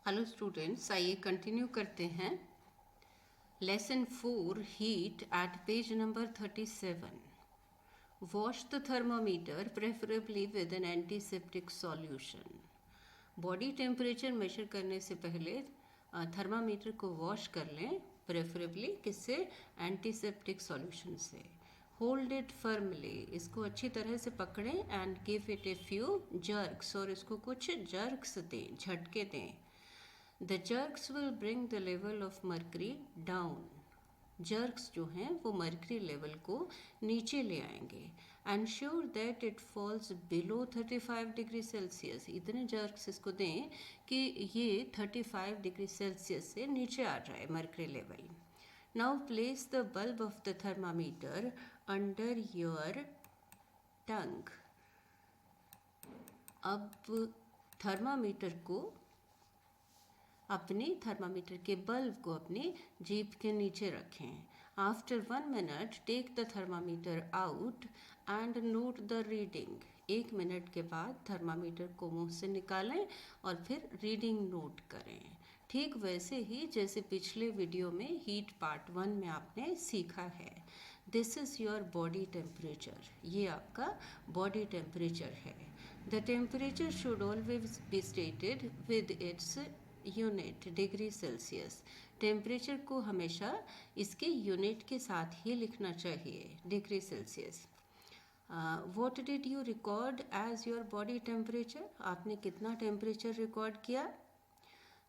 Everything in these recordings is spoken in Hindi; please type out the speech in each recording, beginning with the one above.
हेलो स्टूडेंट्स, आइए कंटिन्यू करते हैं। Lesson 4 heat at page number 37। Wash the thermometer preferably with N antiseptic solution. Body temperature major करने से पहले थर्मामीटर को वॉश कर लें, प्रेफरेबली किससे? एंटीसेप्टिक सॉल्यूशन से। होल्ड इट फर्मली, इसको अच्छी तरह से पकड़ें and give it a few jerks, और इसको कुछ जर्क्स दें, झटके दें। The jerks will bring the level of mercury down. Jerks जो हैं वो मर्करी लेवल को नीचे ले आएंगे। Ensure that it falls below 35 degree Celsius. इतने जर्क्स इसको दें कि ये 35 डिग्री सेल्सियस से नीचे आ जाए mercury level. Now place the bulb of the thermometer under your tongue. अब थर्मामीटर को अपने थर्मामीटर के बल्ब को अपनी जीभ के नीचे रखें। After 1 minute take the thermometer out and note the reading. 1 minute के बाद थर्मामीटर को मुंह से निकालें और फिर रीडिंग नोट करें। ठीक वैसे ही जैसे पिछले वीडियो में हीट पार्ट 1 में आपने सीखा है। This is your body temperature, ये आपका बॉडी टेम्परेचर है। The temperature should always be stated with its unit degree Celsius. Temperature को हमेशा इसके यूनिट के साथ ही लिखना चाहिए, degree Celsius. What did you record as your body temperature? आपने कितना टेम्परेचर रिकॉर्ड किया?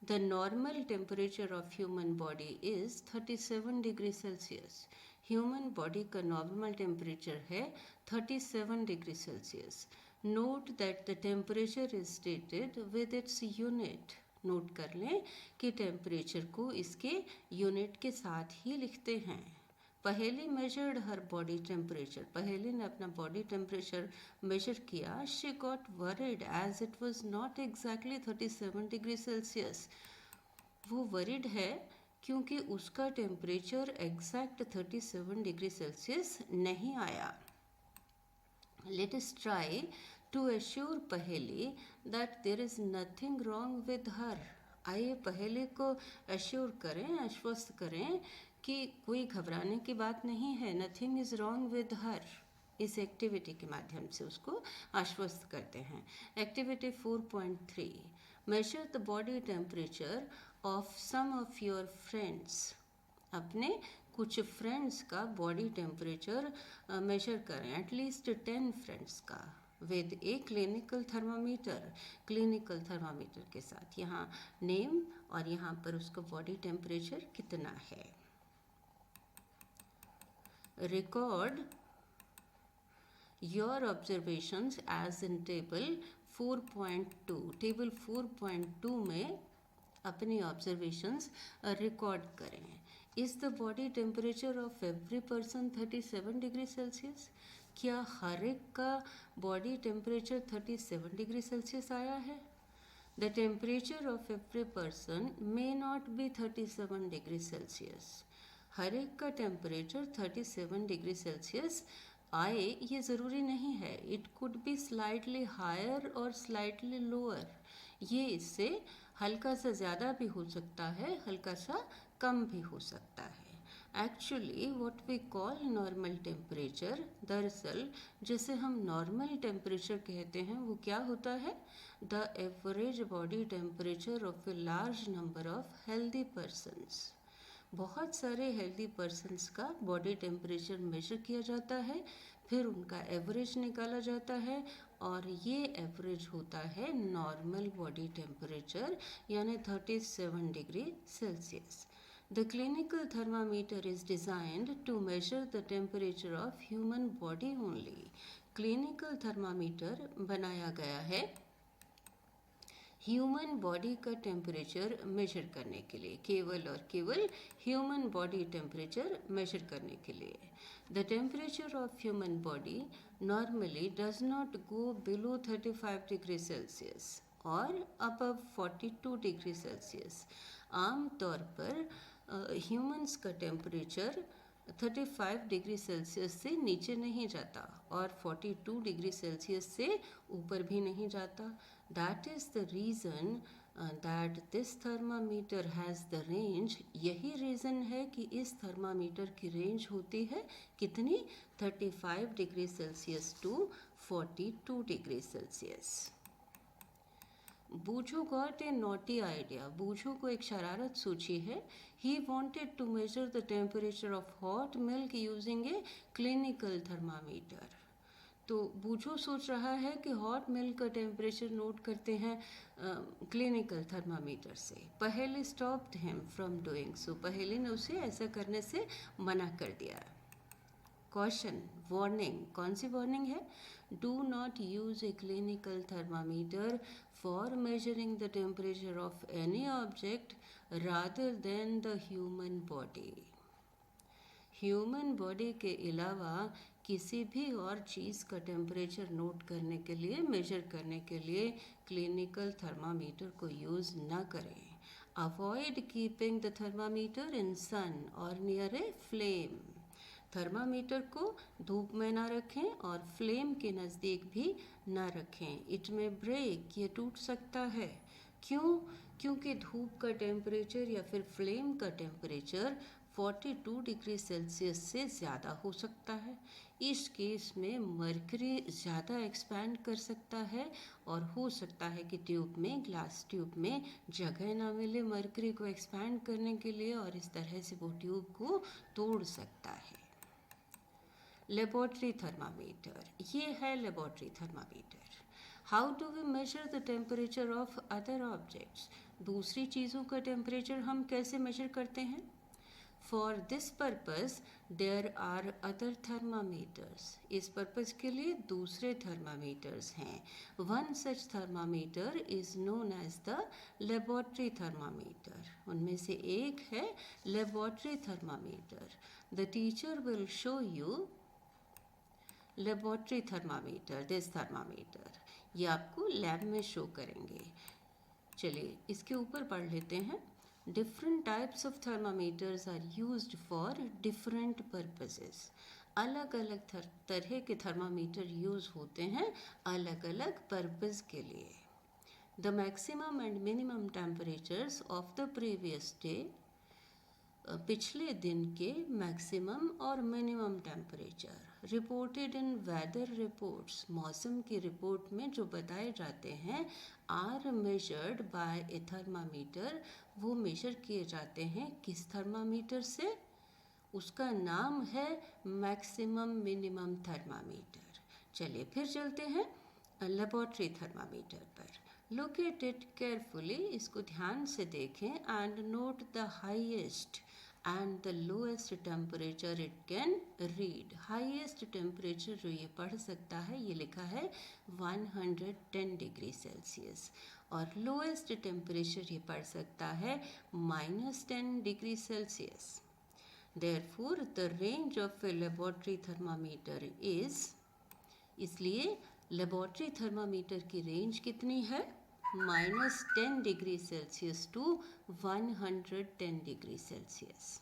The normal temperature of human body is 37 degree Celsius. Human body का नॉर्मल टेम्परेचर है 37 degree Celsius. Note that the temperature is stated with its unit. Note कर लें कि टेम्परेचर को इसके यूनिट के साथ ही लिखते हैं। पहेली मेजर्ड हर बॉडी टेम्परेचर, पहेली ने अपना बॉडी टेम्परेचर मेजर किया। She got worried as it was not exactly 37 degree Celsius. वो वरिड है क्योंकि उसका टेम्परेचर एग्जैक्ट 37 डिग्री सेल्सियस नहीं आया। Let us try to assure पहेली that there is nothing wrong with her. आइए पहेली को अश्योर करें, आश्वस्त करें कि कोई घबराने की बात नहीं है। Nothing is wrong with her. इस एक्टिविटी के माध्यम से उसको आश्वस्त करते हैं। Activity 4.3 measure the body temperature of some of your friends. अपने कुछ फ्रेंड्स का बॉडी टेम्परेचर मेजर करें, एटलीस्ट 10 फ्रेंड्स का, with a clinical thermometer, clinical thermometer के साथ। यहाँ नेम और यहाँ पर उसका बॉडी टेम्परेचर कितना है। Record your observations as in table 4.2। Table 4.2 में अपनी ऑब्जर्वेशंस रिकॉर्ड करें। Is the body temperature of every person 37 degree Celsius? क्या हर एक का बॉडी टेम्परेचर 37 डिग्री सेल्सियस आया है? The temperature of every person may not be 37 degree Celsius. हर एक का टेम्परेचर 37 डिग्री सेल्सियस आए ये ज़रूरी नहीं है। It could be slightly higher और स्लाइटली लोअर। ये इससे हल्का सा ज़्यादा भी हो सकता है, हल्का सा कम भी हो सकता है। Actually what we call normal temperature, दरअसल जिसे हम नॉर्मल टेम्परेचर कहते हैं वो क्या होता है? The average body temperature of a large number of healthy persons. बहुत सारे हेल्दी पर्सन्स का बॉडी टेम्परेचर मेजर किया जाता है, फिर उनका एवरेज निकाला जाता है और ये एवरेज होता है नॉर्मल बॉडी टेम्परेचर, यानी 37 degree Celsius. The clinical thermometer is designed to measure the temperature of human body only. Clinical thermometer बनाया गया है ह्यूमन बॉडी का टेम्परेचर मेजर करने के लिए, केवल और केवल ह्यूमन बॉडी टेम्परेचर मेजर करने के लिए। The temperature of human body normally does not go below 35 degree Celsius और अबव 42 डिग्री सेल्सियस। आम तौर पर ह्यूमंस का टेम्परेचर 35 डिग्री सेल्सियस से नीचे नहीं जाता और 42 डिग्री सेल्सियस से ऊपर भी नहीं जाता। That is the reason that this thermometer has the range, यही रीज़न है कि इस थर्मामीटर की रेंज होती है कितनी, 35 degree Celsius to 42 degree Celsius. Boojho got a naughty idea, Boojho को एक शरारत सूझी है। He wanted to measure the temperature of hot milk using a clinical thermometer. तो बूझो सोच रहा है कि हॉट मिल्क का टेम्परेचर नोट करते हैं क्लिनिकल थर्मामीटर से। Paheli stopped him from doing so, Paheli ने उसे ऐसा करने से मना कर दिया। क्वेश्चन, वार्निंग, कौन सी वार्निंग है? Do not use A clinical thermometer for measuring the temperature of any object rather than the human body. Human body के अलावा किसी भी और चीज़ का टेम्परेचर नोट करने के लिए, मेजर करने के लिए क्लिनिकल थर्मामीटर को यूज़ न करें। अवॉइड कीपिंग द थर्मामीटर इन सन और नियर ए फ्लेम, थर्मामीटर को धूप में ना रखें और फ्लेम के नज़दीक भी ना रखें। इट में ब्रेक, ये टूट सकता है। क्यों? क्योंकि धूप का टेम्परेचर या फिर फ्लेम का टेम्परेचर 42 डिग्री सेल्सियस से ज़्यादा हो सकता है। इस केस में मर्करी ज़्यादा एक्सपैंड कर सकता है और हो सकता है कि ट्यूब में, ग्लास ट्यूब में जगह ना मिले मर्करी को एक्सपैंड करने के लिए और इस तरह से वो ट्यूब को तोड़ सकता है। लेबोरेटरी थर्मामीटर, ये है laboratory thermometer. How do we measure the temperature of other objects, दूसरी चीज़ों का टेम्परेचर हम कैसे मेजर करते हैं? For this purpose there are other thermometers, इस पर्पज़ के लिए दूसरे थर्मामीटर्स हैं। One such thermometer is known as the laboratory thermometer, उनमें से एक है laboratory thermometer. The teacher will show you laboratory thermometer, this thermometer, ये आपको लैब में शो करेंगे। चलिए इसके ऊपर पढ़ लेते हैं। Different types of thermometers are used for different purposes, अलग अलग तरह के थर्मामीटर यूज़ होते हैं अलग अलग पर्पस के लिए। The maximum and minimum temperatures of the previous day, पिछले दिन के मैक्सिमम और minimum temperature reported in weather reports, मौसम की रिपोर्ट में जो बताए जाते हैं, are measured by a thermometer, वो मेजर किए जाते हैं किस थर्मामीटर से? उसका नाम है मैक्सिमम मिनिमम थर्मामीटर। चलिए फिर चलते हैं लेबोरेटरी थर्मामीटर पर। लुक एट इट केयरफुली, इसको ध्यान से देखें। And note the highest and the lowest temperature it can read, highest temperature जो ये पढ़ सकता है, ये लिखा है 110 डिग्री सेल्सियस, और लोएस्ट टेम्परेचर ये पढ़ सकता है -10 degree Celsius. Therefore, the range of a laboratory thermometer is, इसलिए लेबोरेटरी थर्मामीटर की रेंज कितनी है? -10 degree Celsius to 110 degree Celsius.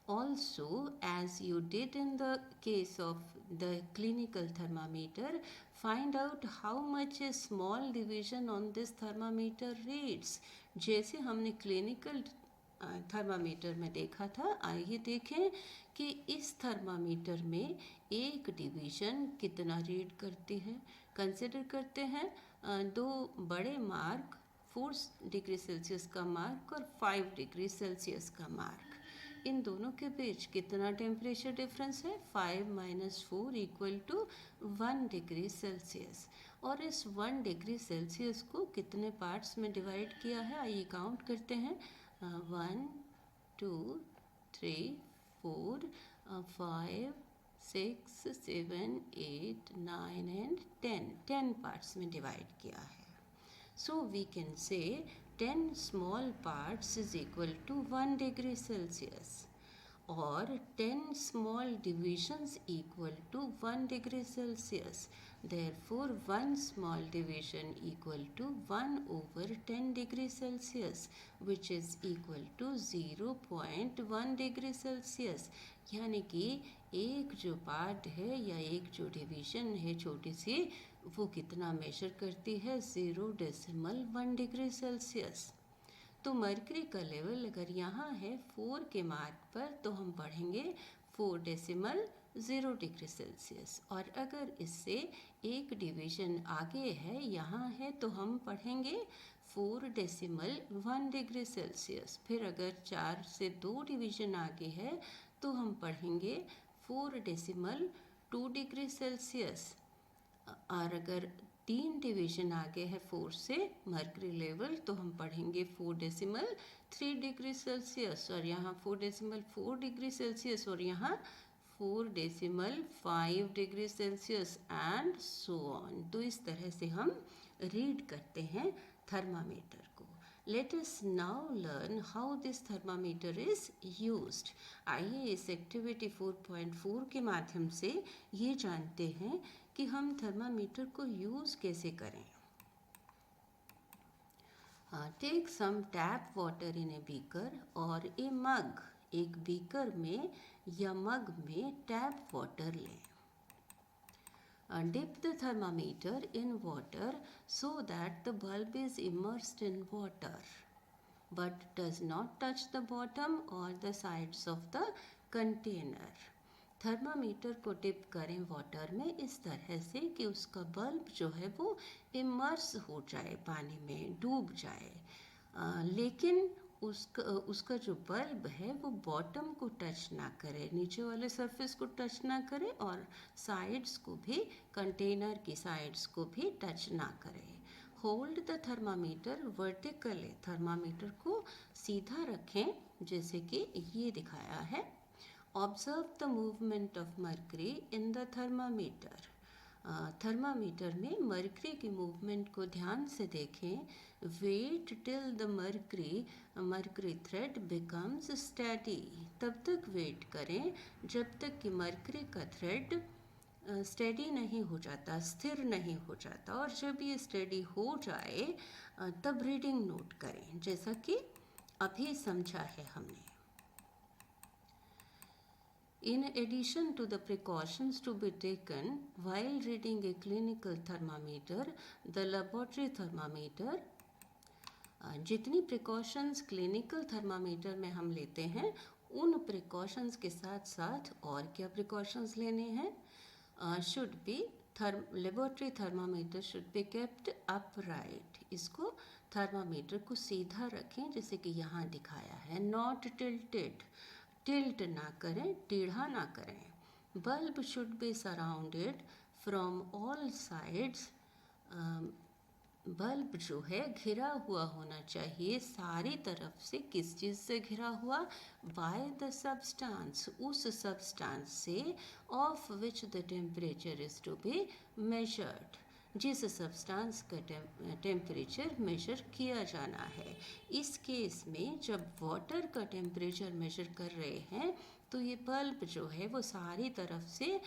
Also, as you did in the case of the clinical thermometer, find out how much a small division on this thermometer reads. जैसे हमने क्लिनिकल थर्मामीटर में देखा था, आइए देखें कि इस थर्मामीटर में एक डिवीज़न कितना रीड करती है। कंसिडर करते हैं दो बड़े मार्क, 4 डिग्री सेल्सियस का मार्क और 5 डिग्री सेल्सियस का मार्क, इन दोनों के बीच कितना टेम्परेचर डिफरेंस है? 5 - 4 = 1 डिग्री सेल्सियस। और इस 1 डिग्री सेल्सियस को कितने पार्ट्स में डिवाइड किया है, आइए काउंट करते हैं। 1 2 3 4 5 6 7 8 9 एंड 10 पार्ट्स में डिवाइड किया है। So we can say 10 small parts is equal to 1 degree Celsius, or 10 small divisions equal to 1 degree Celsius. Therefore, 1 small division equal to 1/10 degree Celsius, which is equal to 0.1 degree Celsius. यानी कि एक जो पार्ट है या एक जो डिवीज़न है छोटी सी, वो कितना मेजर करती है? 0.1 डिग्री सेल्सियस। तो मरकरी का लेवल अगर यहाँ है 4 के मार्क पर तो हम पढ़ेंगे 4.0 डिग्री सेल्सियस, और अगर इससे एक डिवीजन आगे है, यहाँ है, तो हम पढ़ेंगे 4.1 डिग्री सेल्सियस। फिर अगर 4 से 2 डिवीजन आगे है तो हम पढ़ेंगे 4.2 डिग्री सेल्सियस, और अगर 3 डिवीजन आगे है 4 से मरकरी लेवल तो हम पढ़ेंगे 4.3 डिग्री सेल्सियस, और यहाँ 4.4 डिग्री सेल्सियस, और यहाँ 4.5 degree Celsius, and so on. तो इस तरह से हम रीड करते हैं थर्मामीटर को। Let us now learn how this thermometer is used. आइए इस एक्टिविटी 4.4 के माध्यम से ये जानते हैं कि हम थर्मामीटर को यूज़ कैसे करें। Take some tap water in a beaker और ए मग। एक बीकर में या मग में टैप वाटर लें। Dip the thermometer in water so that the bulb is immersed in water but does not touch the bottom or the sides of the container. Thermometer को डिप करें वाटर में इस तरह से कि उसका बल्ब जो है वो इमर्स हो जाए, पानी में डूब जाए, लेकिन उसका जो बल्ब है वो बॉटम को टच ना करे, नीचे वाले सरफेस को टच ना करे, और साइड्स को भी, कंटेनर की साइड्स को भी टच ना करे। Hold the thermometer vertically. Thermometer को सीधा रखें जैसे कि ये दिखाया है। Observe the movement of mercury in the thermometer. Thermometer में मरकरी की मूवमेंट को ध्यान से देखें। Wait till the mercury thread becomes steady. तब तक वेट करें जब तक कि मरकरी का थ्रेड स्टेडी नहीं हो जाता, स्थिर नहीं हो जाता, और जब ये स्टेडी हो जाए तब रीडिंग नोट करें, जैसा कि अभी समझा है हमने। In addition to the precautions to be taken while reading a clinical thermometer, the laboratory thermometer, जितनी प्रिकॉशंस क्लिनिकल थर्मामीटर में हम लेते हैं उन प्रिकॉशंस के साथ साथ और क्या प्रिकॉशंस लेने हैं? Should be laboratory thermometer should be kept upright. इसको थर्मामीटर को सीधा रखें जैसे कि यहाँ दिखाया है। नॉट टिल्टेड, टिल्ट ना करें, टेढ़ा ना करें। Bulb should be surrounded from all sides. Bulb जो है घिरा हुआ होना चाहिए सारी तरफ से। किस चीज़ से घिरा हुआ? बाय द सब्सटेंस, उस सब्सटेंस से, of which the temperature is to be measured, जिस सब्सटेंस का टेम्परेचर मेजर किया जाना है। इस केस में जब वाटर का टेम्परेचर मेजर कर रहे हैं तो ये बल्ब जो है वो सारी तरफ से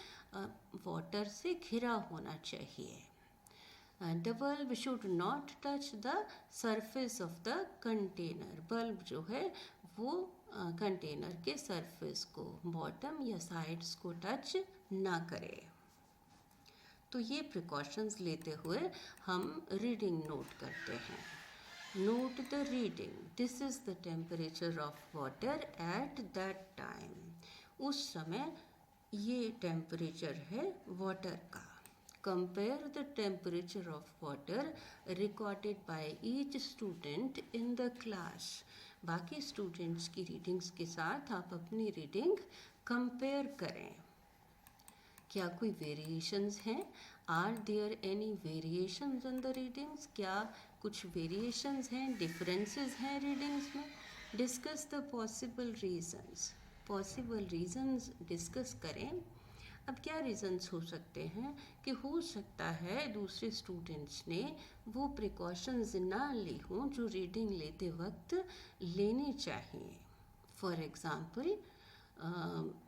वाटर से घिरा होना चाहिए। The bulb should not touch the surface of the container. Bulb जो है वो कंटेनर के सरफेस को, बॉटम या साइड्स को टच ना करे। तो ये प्रिकॉशंस लेते हुए हम रीडिंग नोट करते हैं। Note the reading. This is the temperature of water at that time. उस समय ये टेम्परेचर है वाटर का। Compare the temperature of water recorded by each student in the class. बाकी स्टूडेंट्स की रीडिंग्स के साथ आप अपनी रीडिंग कंपेयर करें। क्या कोई वेरिएशंस हैं? Are there any variations in the readings? क्या कुछ वेरिएशंस हैं, डिफरेंसेस हैं रीडिंग्स में? Discuss the possible reasons. Possible reasons discuss करें। अब क्या रीज़न्स हो सकते हैं कि हो सकता है दूसरे स्टूडेंट्स ने वो प्रिकॉशंस ना ली हों जो रीडिंग लेते वक्त लेने चाहिए। फॉर एग्ज़ाम्पल,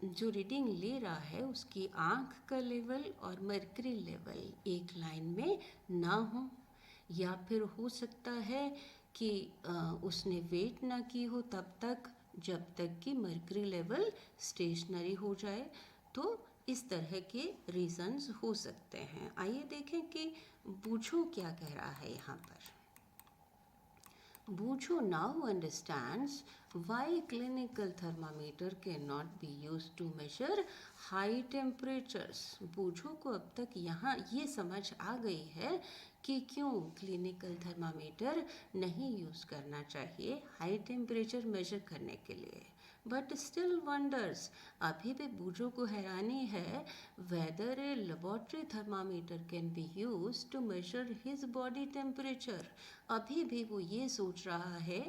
जो रीडिंग ले रहा है उसकी आँख का लेवल और मरकरी लेवल एक लाइन में ना हो, या फिर हो सकता है कि उसने वेट ना की हो तब तक जब तक कि मरकरी लेवल स्टेशनरी हो जाए। तो इस तरह के रीजंस हो सकते हैं। आइए देखें कि बूझो क्या कह रहा है यहाँ पर। Bucho now understands why clinical thermometer cannot be used to measure high temperatures. बूझो को अब तक यहाँ ये समझ आ गई है कि क्यों क्लिनिकल थर्मामीटर नहीं यूज़ करना चाहिए हाई टेम्परेचर मेजर करने के लिए। बट स्टिल वंडर्स, अभी भी बूझो को हैरानी है whether a laboratory thermometer can be use to measure his body temperature. अभी भी वो ये सोच रहा है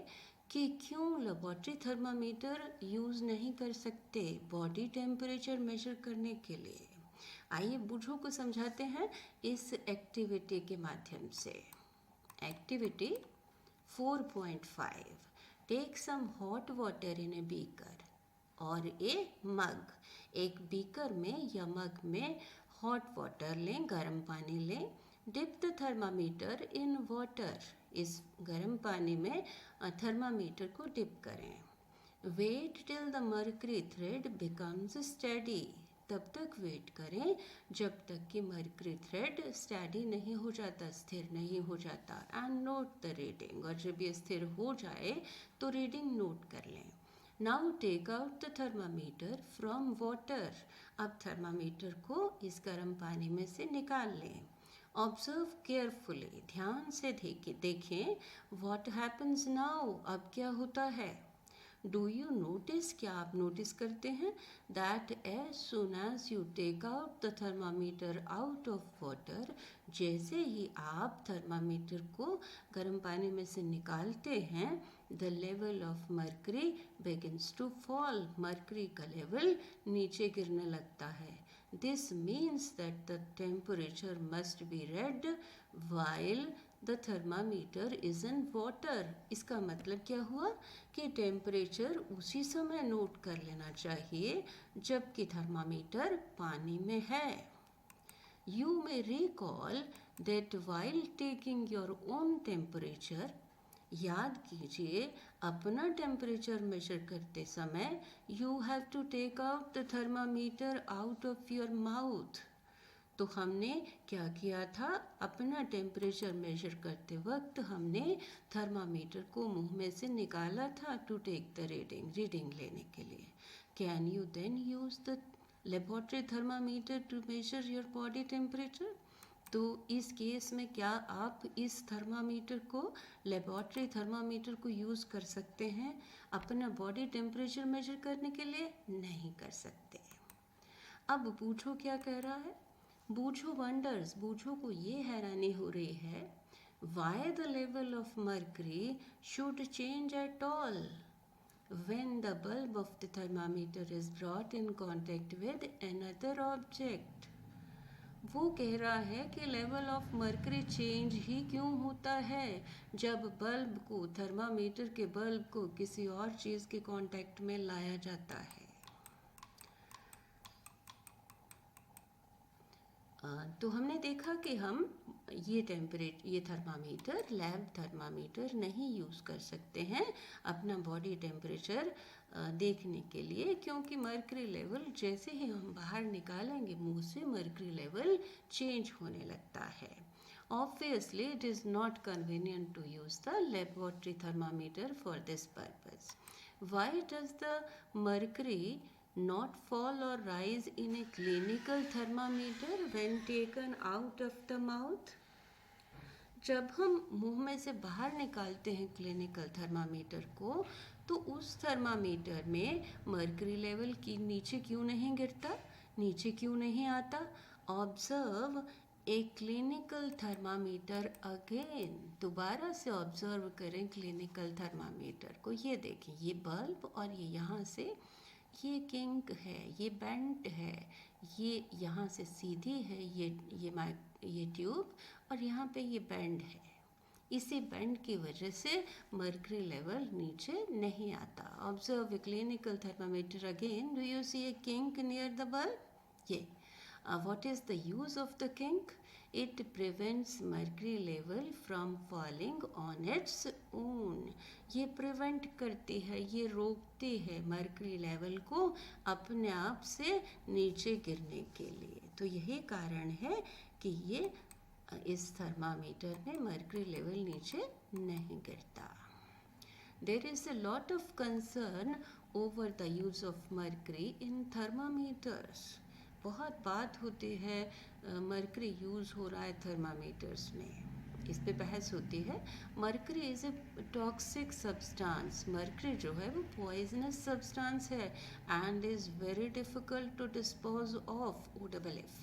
कि क्यों लेबोरेटरी थर्मामीटर यूज़ नहीं कर सकते बॉडी टेम्परेचर मेजर करने के लिए। आइए बूझो को समझाते हैं इस एक्टिविटी के माध्यम से। Activity 4.5, take some hot water in a beaker और ए मग। एक बीकर में या मग में हॉट वाटर लें, गर्म पानी लें। Dip the thermometer in water, इस गर्म पानी में थर्मामीटर को डिप करें। Wait till the mercury thread becomes steady, तब तक वेट करें जब तक कि मर्करी थ्रेड स्टेडी नहीं हो जाता, स्थिर नहीं हो जाता। एंड नोट द रीडिंग, और जब ये स्थिर हो जाए तो रीडिंग नोट कर लें। Now take out the thermometer from water, अब थर्मामीटर को इस गर्म पानी में से निकाल लें। ऑब्जर्व केयरफुली, ध्यान से देखें। व्हाट हैपन्स नाउ, अब क्या होता है। डू यू नोटिस, क्या आप नोटिस करते हैं that as soon as you take out the thermometer out of water, जैसे ही आप थर्मामीटर को गर्म पानी में से निकालते हैं, the level of mercury begins to fall, mercury का लेवल नीचे गिरने लगता है। This means that the temperature must be read while the thermometer is in water. इसका मतलब क्या हुआ कि टेम्परेचर उसी समय नोट कर लेना चाहिए जबकि थर्मामीटर पानी में है। You may recall that while taking your own temperature, याद कीजिए अपना टेम्परेचर मेजर करते समय you have to take out the thermometer out of your mouth. तो हमने क्या किया था, अपना टेम्परेचर मेजर करते वक्त हमने थर्मामीटर को मुंह में से निकाला था टू टेक द रीडिंग लेने के लिए। Can you then use the laboratory thermometer to measure your body temperature. तो इस केस में क्या आप इस थर्मामीटर को, लेबोरेटरी थर्मामीटर को यूज़ कर सकते हैं अपना बॉडी टेम्परेचर मेजर करने के लिए? नहीं कर सकते। अब बूझो क्या कह रहा है। बूझो वंडर्स, बूझो को ये हैरानी हो रही है why the level of mercury should change at all when the bulb of the thermometer is brought in contact with another object। वो कह रहा है कि लेवल ऑफ मर्करी चेंज ही क्यों होता है जब बल्ब को, थर्मामीटर के बल्ब को किसी और चीज़ के कांटेक्ट में लाया जाता है। तो हमने देखा कि हम ये थर्मामीटर, लैब थर्मामीटर नहीं यूज़ कर सकते हैं अपना बॉडी टेम्परेचर देखने के लिए, क्योंकि मर्करी लेवल जैसे ही हम बाहर निकालेंगे मुंह से मर्करी लेवल चेंज होने लगता है। Obviously, it is not convenient to use the laboratory thermometer for this purpose. Why does the mercury not fall or rise in a clinical thermometer when taken out of the mouth? जब हम मुंह में से बाहर निकालते हैं क्लिनिकल थर्मामीटर को, तो उस थर्मामीटर में मर्करी लेवल की नीचे क्यों नहीं गिरता, नीचे क्यों नहीं आता। Observe a clinical thermometer again, दोबारा से ऑब्जर्व करें क्लिनिकल थर्मामीटर को। ये देखें, ये बल्ब और ये यहाँ से ये किंक है, ये बेंट है, ये यहाँ से सीधी है ये ट्यूब, और यहाँ पे ये बेंड है। इसी बेंड की वजह से मर्करी लेवल नीचे नहीं आता। Observe a clinical thermometer again. Do you see a kink near the bulb? ये what is the use of the kink? It prevents mercury level from falling on its own. ये प्रिवेंट करती है, ये रोकती है मर्करी लेवल को अपने आप से नीचे गिरने के लिए। तो यही कारण है कि ये इस थर्मामीटर में मर्करी लेवल नीचे नहीं गिरता। There is a lot of concern over the use of mercury in thermometers. बहुत बात होती है मर्करी यूज़ हो रहा है थर्मामीटर्स में, इस पे बहस होती है। Mercury is a toxic substance. Mercury जो है वो पॉइजनस सब्सटेंस है and is very difficult to dispose of, OFF।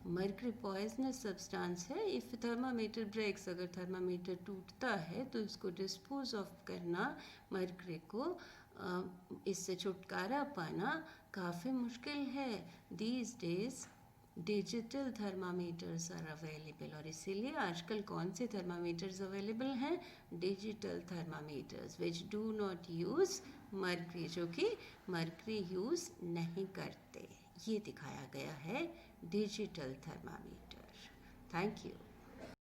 Mercury poisonous substance है। इफ़ थर्मामीटर ब्रेक्स, अगर थर्मामीटर टूटता है तो इसको डिस्पोज ऑफ करना, मर्करी को इससे छुटकारा पाना काफ़ी मुश्किल है। These days digital thermometers are available, और इसीलिए आजकल कौन से थर्मामीटर्स अवेलेबल हैं? Digital thermometers which do not use mercury, जो कि मर्करी यूज़ नहीं करते। ये दिखाया गया है डिजिटल थर्मामीटर। Thank you.